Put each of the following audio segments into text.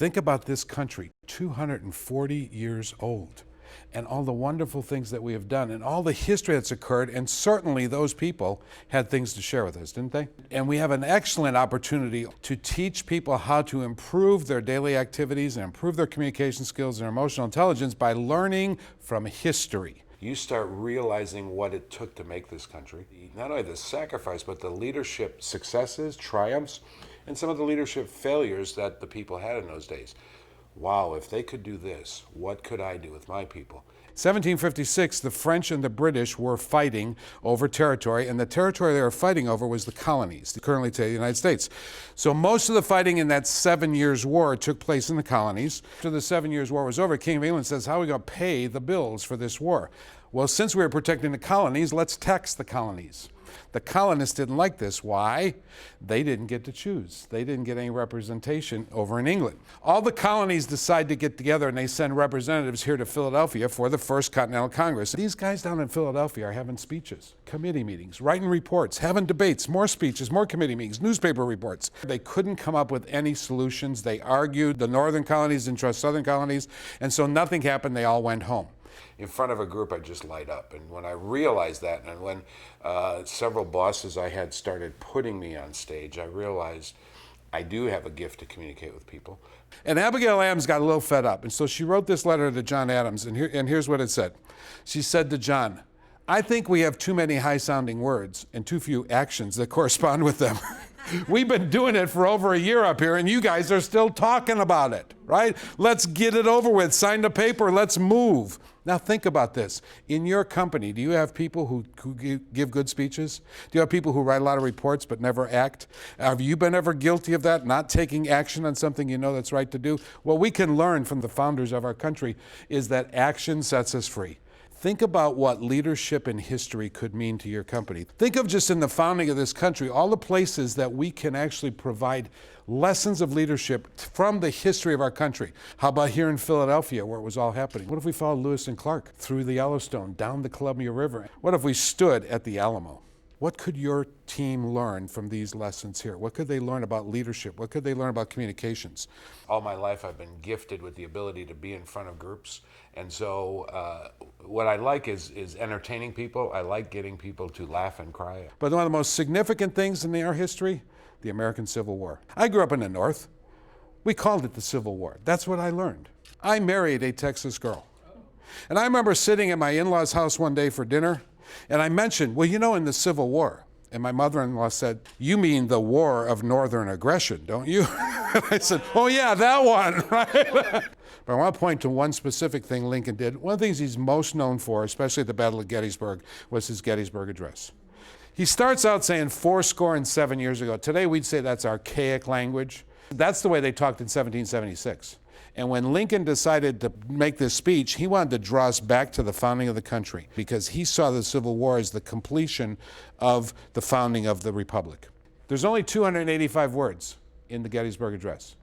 Think about this country, 240 years old, and all the wonderful things that we have done and all the history that's occurred, and certainly those people had things to share with us, didn't they? And we have an excellent opportunity to teach people how to improve their daily activities and improve their communication skills and emotional intelligence by learning from history. You start realizing what it took to make this country, not only the sacrifice, but the leadership successes, triumphs, and some of the leadership failures that the people had in those days. Wow, if they could do this, what could I do with my people? 1756, the French and the British were fighting over territory, and the territory they were fighting over was the colonies, currently today the United States. So most of the fighting in that 7 Years' War took place in the colonies. After the 7 Years' War was over, King of England says, how are we going to pay the bills for this war? Well, since we were protecting the colonies, let's tax the colonies. The colonists didn't like this. Why? They didn't get to choose. They didn't get any representation over in England. All the colonies decide to get together and they send representatives here to Philadelphia for the First Continental Congress. These guys down in Philadelphia are having speeches, committee meetings, writing reports, having debates, more speeches, more committee meetings, newspaper reports. They couldn't come up with any solutions. They argued. The northern colonies didn't trust southern colonies, and so nothing happened. They all went home. In front of a group, I just light up. And when I realized that, and when several bosses I had started putting me on stage, I realized I do have a gift to communicate with people. And Abigail Adams got a little fed up, and so she wrote this letter to John Adams, and here's what it said. She said to John, I think we have too many high-sounding words and too few actions that correspond with them. We've been doing it for over a year up here, and you guys are still talking about it, right? Let's get it over with. Sign the paper. Let's move. Now think about this. In your company, do you have people who give good speeches? Do you have people who write a lot of reports but never act? Have you been ever guilty of that, not taking action on something you know that's right to do? What we can learn from the founders of our country is that action sets us free. Think about what leadership in history could mean to your company. Think of just in the founding of this country, all the places that we can actually provide lessons of leadership from the history of our country. How about here in Philadelphia where it was all happening? What if we followed Lewis and Clark through the Yellowstone, down the Columbia River? What if we stood at the Alamo? What could your team learn from these lessons here? What could they learn about leadership? What could they learn about communications? All my life I've been gifted with the ability to be in front of groups. And so what I like is entertaining people. I like getting people to laugh and cry. But one of the most significant things in our history, the American Civil War. I grew up in the North. We called it the Civil War. That's what I learned. I married a Texas girl. And I remember sitting at my in-laws' house one day for dinner, and I mentioned, well, you know, in the Civil War, and my mother-in-law said, you mean the war of northern aggression, don't you? And I said, oh yeah, that one, right? But I want to point to one specific thing Lincoln did. One of the things he's most known for, especially at the Battle of Gettysburg, was his Gettysburg Address. He starts out saying 7 years ago. Today we'd say that's archaic language. That's the way they talked in 1776. And when Lincoln decided to make this speech, he wanted to draw us back to the founding of the country because he saw the Civil War as the completion of the founding of the Republic. There's only 285 words in the Gettysburg Address.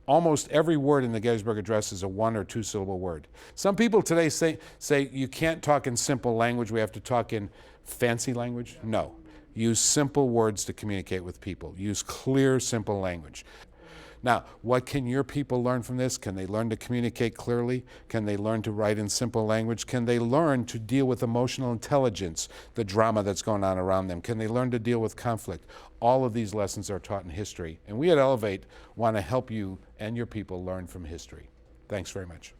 Almost every word in the Gettysburg Address is a 1 or 2 syllable word. Some people today say you can't talk in simple language, we have to talk in fancy language. No. Use simple words to communicate with people. Use clear, simple language. Now, what can your people learn from this? Can they learn to communicate clearly? Can they learn to write in simple language? Can they learn to deal with emotional intelligence, the drama that's going on around them? Can they learn to deal with conflict? All of these lessons are taught in history. And we at Elevate want to help you and your people learn from history. Thanks very much.